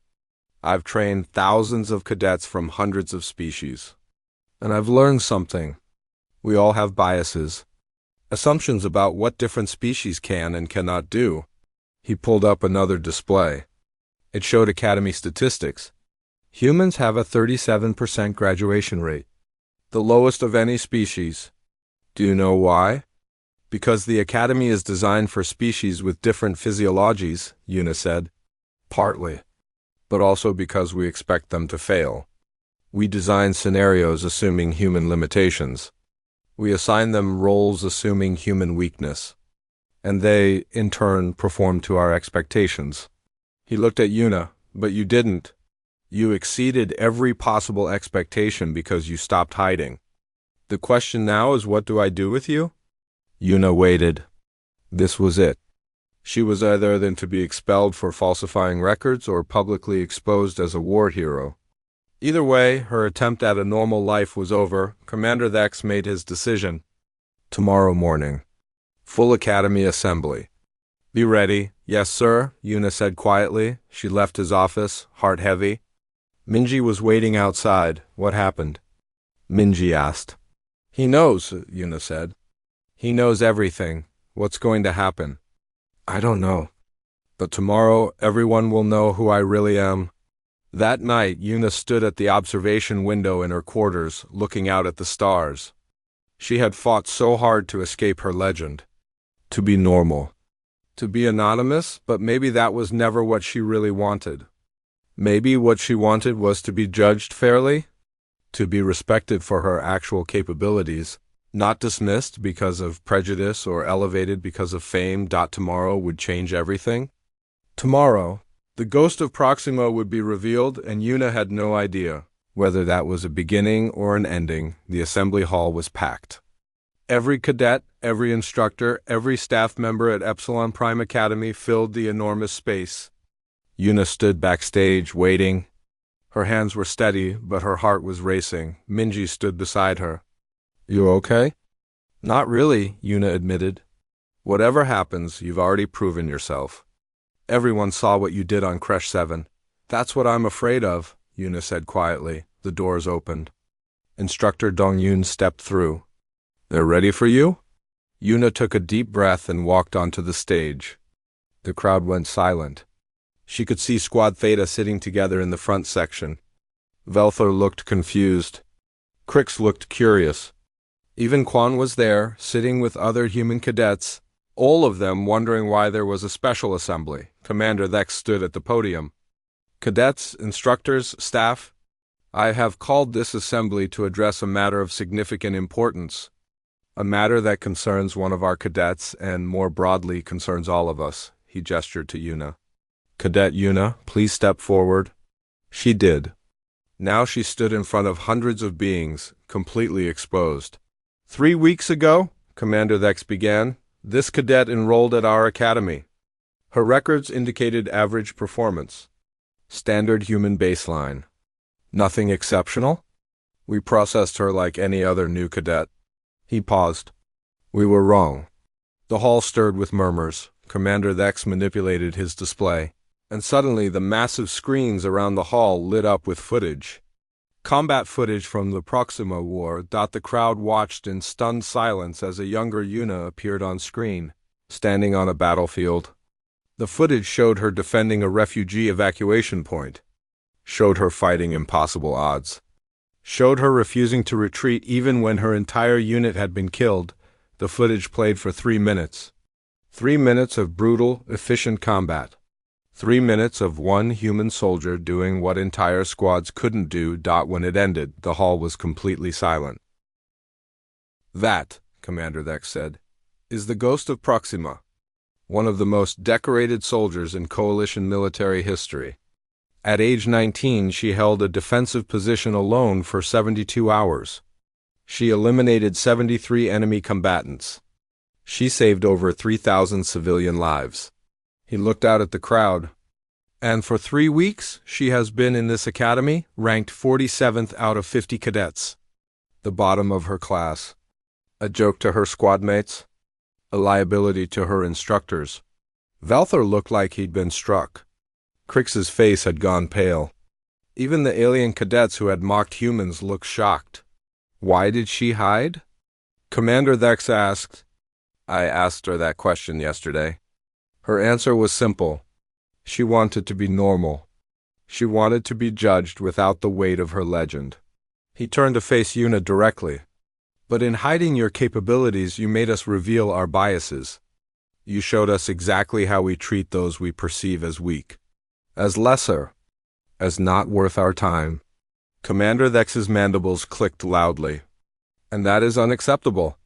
I've trained thousands of cadets from hundreds of species. And I've learned something. We all have biases. Assumptions about what different species can and cannot do. He pulled up another display. It showed academy statistics. Humans have a 37% graduation rate, the lowest of any species. Do you know why? Because the academy is designed for species with different physiologies, Yuna said. Partly. But also because we expect them to fail. We design scenarios assuming human limitations. We assign them roles assuming human weakness. And they, in turn, perform to our expectations. He looked at Yuna, but you didn't. You exceeded every possible expectation because you stopped hiding. The question now is, what do I do with you? Yuna waited. This was it. She was either then to be expelled for falsifying records or publicly exposed as a war hero. Either way, her attempt at a normal life was over. Commander Thex made his decision. Tomorrow morning. Full academy assembly. Be ready. Yes, sir, Yuna said quietly. She left his office, heart heavy. Minji was waiting outside. What happened? Minji asked. He knows, Yuna said. He knows everything. What's going to happen? I don't know. But tomorrow, everyone will know who I really am. That night, Yuna stood at the observation window in her quarters, looking out at the stars. She had fought so hard to escape her legend. To be normal. To be anonymous, but maybe that was never what she really wanted. Maybe what she wanted was to be judged fairly, to be respected for her actual capabilities, not dismissed because of prejudice or elevated because of fame. Tomorrow would change everything. Tomorrow, the ghost of Proxima would be revealed, and Yuna had no idea. Whether that was a beginning or an ending, the assembly hall was packed. Every cadet, every instructor, every staff member at Epsilon Prime Academy filled the enormous space. Yuna stood backstage, waiting. Her hands were steady, but her heart was racing. Minji stood beside her. You okay? Not really, Yuna admitted. Whatever happens, you've already proven yourself. Everyone saw what you did on Creche 7. That's what I'm afraid of, Yuna said quietly. The doors opened. Instructor Dongyun stepped through. They're ready for you? Yuna took a deep breath and walked onto the stage. The crowd went silent. She could see Squad Theta sitting together in the front section. Velthor looked confused. Crix looked curious. Even Quan was there, sitting with other human cadets, all of them wondering why there was a special assembly. Commander Thex stood at the podium. Cadets, instructors, staff, I have called this assembly to address a matter of significant importance. A matter that concerns one of our cadets and more broadly concerns all of us. He gestured to Yuna. Cadet Yuna, please step forward. She did. Now she stood in front of hundreds of beings, completely exposed. 3 weeks ago, Commander Thex began, this cadet enrolled at our academy. Her records indicated average performance. Standard human baseline. Nothing exceptional? We processed her like any other new cadet. He paused. We were wrong. The hall stirred with murmurs. Commander Thex manipulated his display. And suddenly the massive screens around the hall lit up with footage. Combat footage from the Proxima War. The crowd watched in stunned silence as a younger Yuna appeared on screen, standing on a battlefield. The footage showed her defending a refugee evacuation point, showed her fighting impossible odds, showed her refusing to retreat even when her entire unit had been killed. The footage played for 3 minutes. 3 minutes of brutal, efficient combat. 3 minutes of one human soldier doing what entire squads couldn't do. When it ended, the hall was completely silent. "That," Commander Thex said, "is the ghost of Proxima, one of the most decorated soldiers in Coalition military history. At age 19, she held a defensive position alone for 72 hours. She eliminated 73 enemy combatants. She saved over 3,000 civilian lives." He looked out at the crowd. "And for 3 weeks, she has been in this academy, ranked 47th out of 50 cadets. The bottom of her class. A joke to her squad mates. A liability to her instructors." Valthor looked like he'd been struck. Crix's face had gone pale. Even the alien cadets who had mocked humans looked shocked. Why did she hide? Commander Thex asked. "I asked her that question yesterday. Her answer was simple. She wanted to be normal. She wanted to be judged without the weight of her legend." He turned to face Yuna directly. "But in hiding your capabilities, you made us reveal our biases. You showed us exactly how we treat those we perceive as weak, as lesser, as not worth our time." Commander Thex's mandibles clicked loudly. "And that is unacceptable.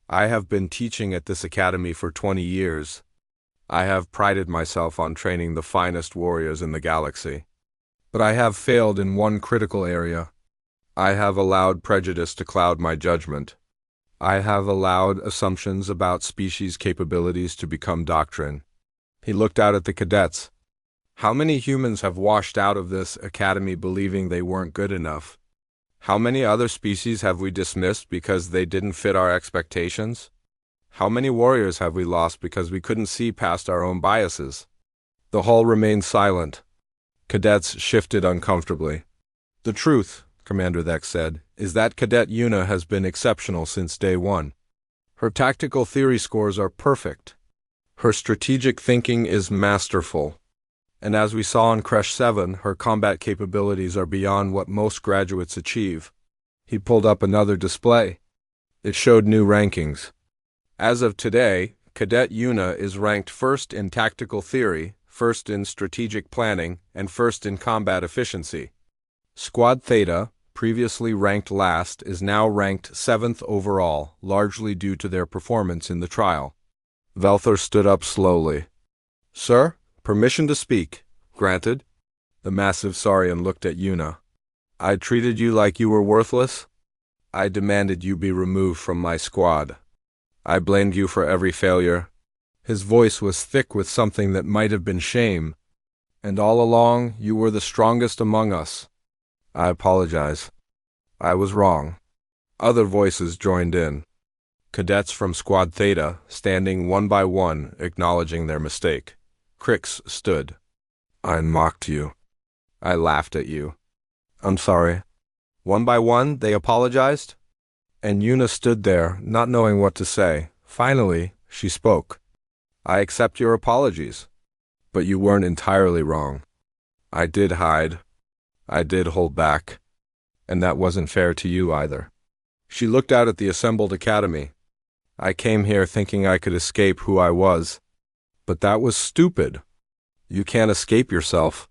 I have been teaching at this academy for 20 years. I have prided myself on training the finest warriors in the galaxy. But I have failed in one critical area. I have allowed prejudice to cloud my judgment. I have allowed assumptions about species' capabilities to become doctrine." He looked out at the cadets. "How many humans have washed out of this academy believing they weren't good enough? How many other species have we dismissed because they didn't fit our expectations? How many warriors have we lost because we couldn't see past our own biases?" The hall remained silent. Cadets shifted uncomfortably. "The truth," Commander Thex said, "is that Cadet Yuna has been exceptional since day one. Her tactical theory scores are perfect. Her strategic thinking is masterful. And as we saw in Creche 7, her combat capabilities are beyond what most graduates achieve." He pulled up another display. It showed new rankings. As of today, Cadet Yuna is ranked first in tactical theory, first in strategic planning, and first in combat efficiency. Squad Theta, previously ranked last, is now ranked 7th overall, largely due to their performance in the trial. Valthor stood up slowly. "Sir, permission to speak." "Granted." The massive Saurian looked at Yuna. "I treated you like you were worthless. I demanded you be removed from my squad. I blamed you for every failure." His voice was thick with something that might have been shame. "And all along, you were the strongest among us. I apologize. I was wrong." Other voices joined in. Cadets from Squad Theta, standing one by one, acknowledging their mistake. Crix stood. "I mocked you. I laughed at you. I'm sorry." One by one, they apologized. And Yuna stood there, not knowing what to say. Finally, she spoke. "I accept your apologies. But you weren't entirely wrong. I did hide. I did hold back. And that wasn't fair to you either." She looked out at the assembled academy. "I came here thinking I could escape who I was. But that was stupid. You can't escape yourself.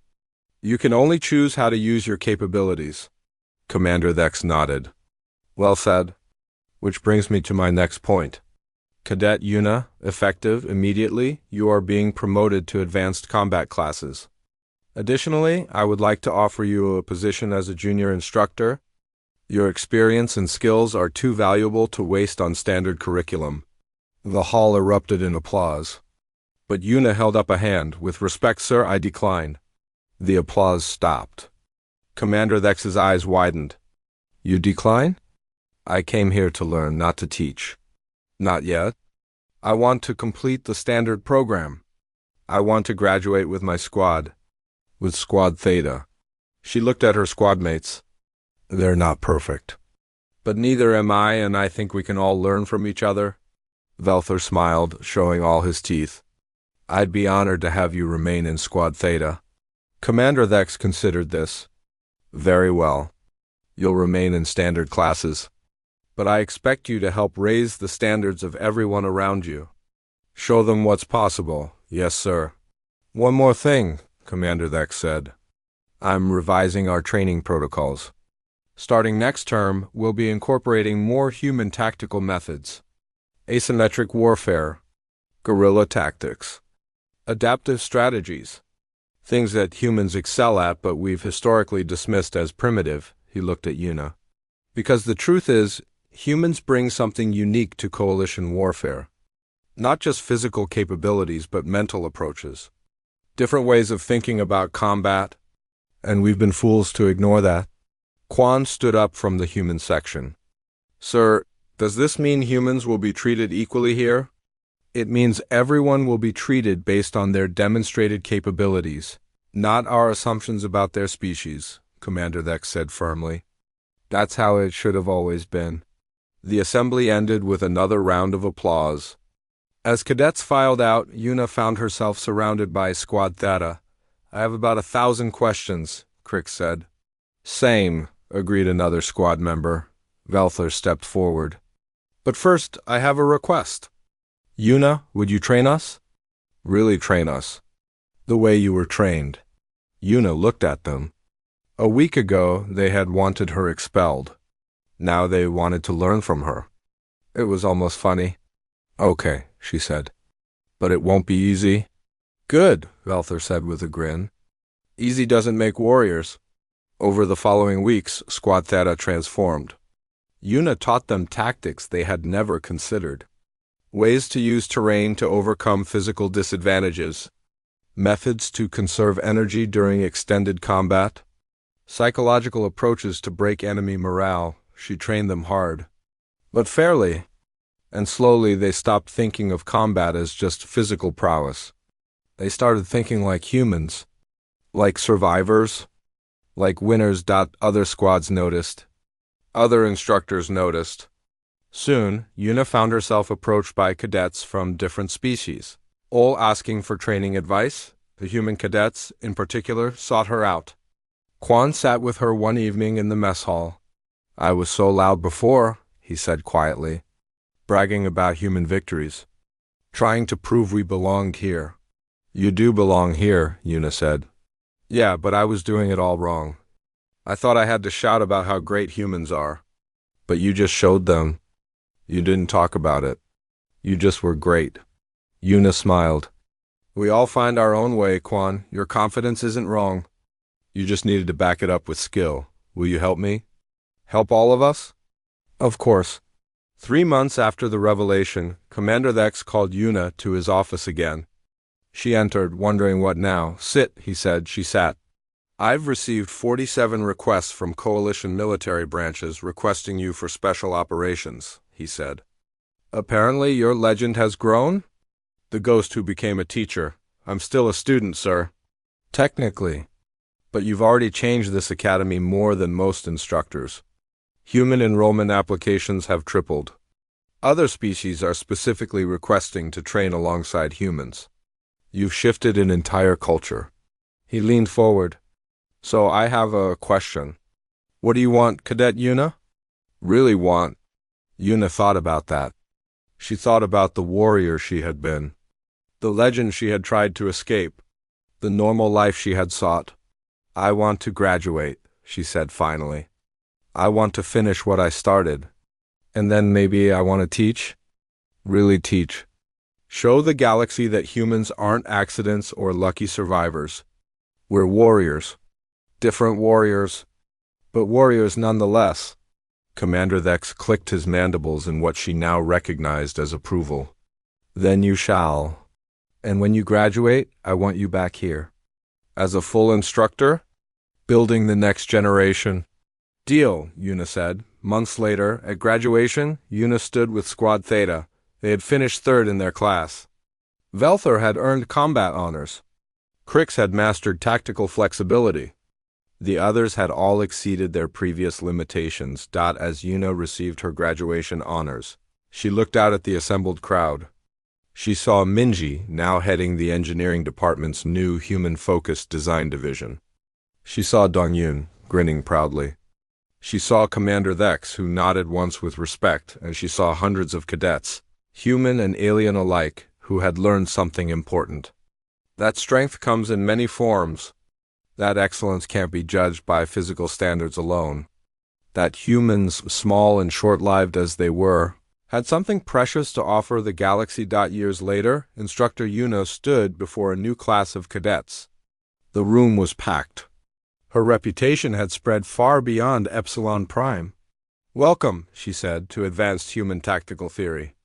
You can only choose how to use your capabilities." Commander Thex nodded. "Well said. Which brings me to my next point. Cadet Yuna, effective immediately, you are being promoted to advanced combat classes. Additionally, I would like to offer you a position as a junior instructor. Your experience and skills are too valuable to waste on standard curriculum." The hall erupted in applause. But Yuna held up a hand. "With respect, sir, I decline." The applause stopped. Commander Thex's eyes widened. "You decline?" "I came here to learn, not to teach." "Not yet. I want to complete the standard program. I want to graduate with my squad. With Squad Theta." She looked at her squad mates. They're not perfect. But neither am I, and I think we can all learn from each other. Velthor smiled, showing all his teeth. I'd be honored to have you remain in Squad Theta. Commander Thex considered this. Very well. You'll remain in standard classes. But I expect you to help raise the standards of everyone around you. Show them what's possible. Yes, sir. One more thing, Commander Thex said. I'm revising our training protocols. Starting next term, we'll be incorporating more human tactical methods. Asymmetric warfare, guerrilla tactics, adaptive strategies. Things that humans excel at but we've historically dismissed as primitive, he looked at Yuna. Because the truth is, humans bring something unique to coalition warfare. Not just physical capabilities but mental approaches. Different ways of thinking about combat, and we've been fools to ignore that. Quan stood up from the human section. Sir, does this mean humans will be treated equally here? It means everyone will be treated based on their demonstrated capabilities, not our assumptions about their species, Commander Thex said firmly. That's how it should have always been. The assembly ended with another round of applause. As cadets filed out, Yuna found herself surrounded by Squad Theta. I have about 1,000 questions, Crick said. Same, agreed another squad member. Velthor stepped forward. But first, I have a request. Yuna, would you train us? Really train us. The way you were trained. Yuna looked at them. A week ago, they had wanted her expelled. Now they wanted to learn from her. It was almost funny. Okay, she said. But it won't be easy? Good, Velthor said with a grin. Easy doesn't make warriors. Over the following weeks, Squad Theta transformed. Yuna taught them tactics they had never considered. Ways to use terrain to overcome physical disadvantages. Methods to conserve energy during extended combat. Psychological approaches to break enemy morale. She trained them hard. But fairly. And slowly they stopped thinking of combat as just physical prowess. They started thinking like humans. Like survivors. Like winners. Other squads noticed. Other instructors noticed. Soon, Yuna found herself approached by cadets from different species, all asking for training advice. The human cadets, in particular, sought her out. Quan sat with her one evening in the mess hall. I was so loud before, he said quietly, bragging about human victories, trying to prove we belonged here. You do belong here, Yuna said. Yeah, but I was doing it all wrong. I thought I had to shout about how great humans are. But you just showed them. You didn't talk about it. You just were great. Yuna smiled. We all find our own way, Quan. Your confidence isn't wrong. You just needed to back it up with skill. Will you help me? Help all of us? Of course. 3 months after the revelation, Commander Thex called Yuna to his office again. She entered, wondering what now. Sit, he said. She sat. I've received 47 requests from coalition military branches requesting you for special operations, he said. Apparently your legend has grown? The ghost who became a teacher. I'm still a student, sir. Technically. But you've already changed this academy more than most instructors. Human enrollment applications have tripled. Other species are specifically requesting to train alongside humans. You've shifted an entire culture. He leaned forward. So I have a question. What do you want, Cadet Yuna? Really want? Yuna thought about that. She thought about the warrior she had been, the legend she had tried to escape, the normal life she had sought. I want to graduate, she said finally. I want to finish what I started. And then maybe I want to teach? Really teach. Show the galaxy that humans aren't accidents or lucky survivors. We're warriors. Different warriors, but warriors nonetheless. Commander Thex clicked his mandibles in what she now recognized as approval. Then you shall. And when you graduate, I want you back here. As a full instructor, building the next generation. Deal, Yuna said. Months later, at graduation, Yuna stood with Squad Theta. They had finished third in their class. Velthor had earned combat honors. Crix had mastered tactical flexibility. The others had all exceeded their previous limitations. As Yuna received her graduation honors, she looked out at the assembled crowd. She saw Minji, now heading the engineering department's new human-focused design division. She saw Dongyun, grinning proudly. She saw Commander Thex, who nodded once with respect, and she saw hundreds of cadets, human and alien alike, who had learned something important. That strength comes in many forms. That excellence can't be judged by physical standards alone. That humans, small and short-lived as they were, had something precious to offer the galaxy. Years later, Instructor Yuna stood before a new class of cadets. The room was packed. Her reputation had spread far beyond Epsilon Prime. "Welcome," she said, to Advanced Human Tactical Theory.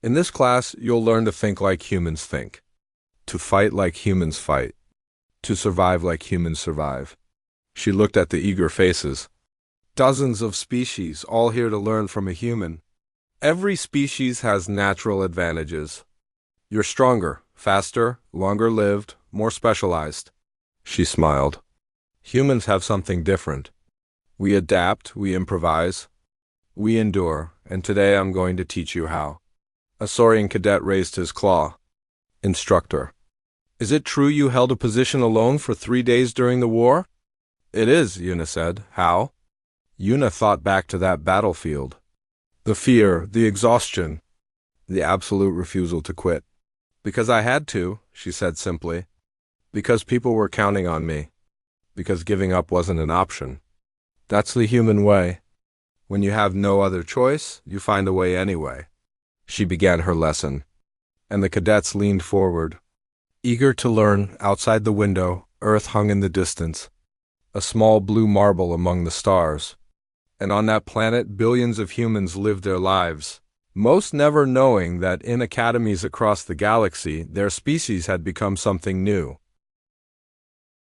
"In this class, you'll learn to think like humans think, to fight like humans fight, to survive like humans survive." She looked at the eager faces. Dozens of species, all here to learn from a human. Every species has natural advantages. You're stronger, faster, longer-lived, more specialized. She smiled. Humans have something different. We adapt, we improvise, we endure, and today I'm going to teach you how. A Saurian cadet raised his claw. "Instructor, is it true you held a position alone for 3 days during the war?" "It is," Yuna said. "How?" Yuna thought back to that battlefield. The fear, the exhaustion, the absolute refusal to quit. "Because I had to," she said simply. "Because people were counting on me. Because giving up wasn't an option. That's the human way. When you have no other choice, you find a way anyway." She began her lesson, and the cadets leaned forward, eager to learn. Outside the window, Earth hung in the distance, a small blue marble among the stars. And on that planet, billions of humans lived their lives, most never knowing that in academies across the galaxy, their species had become something new.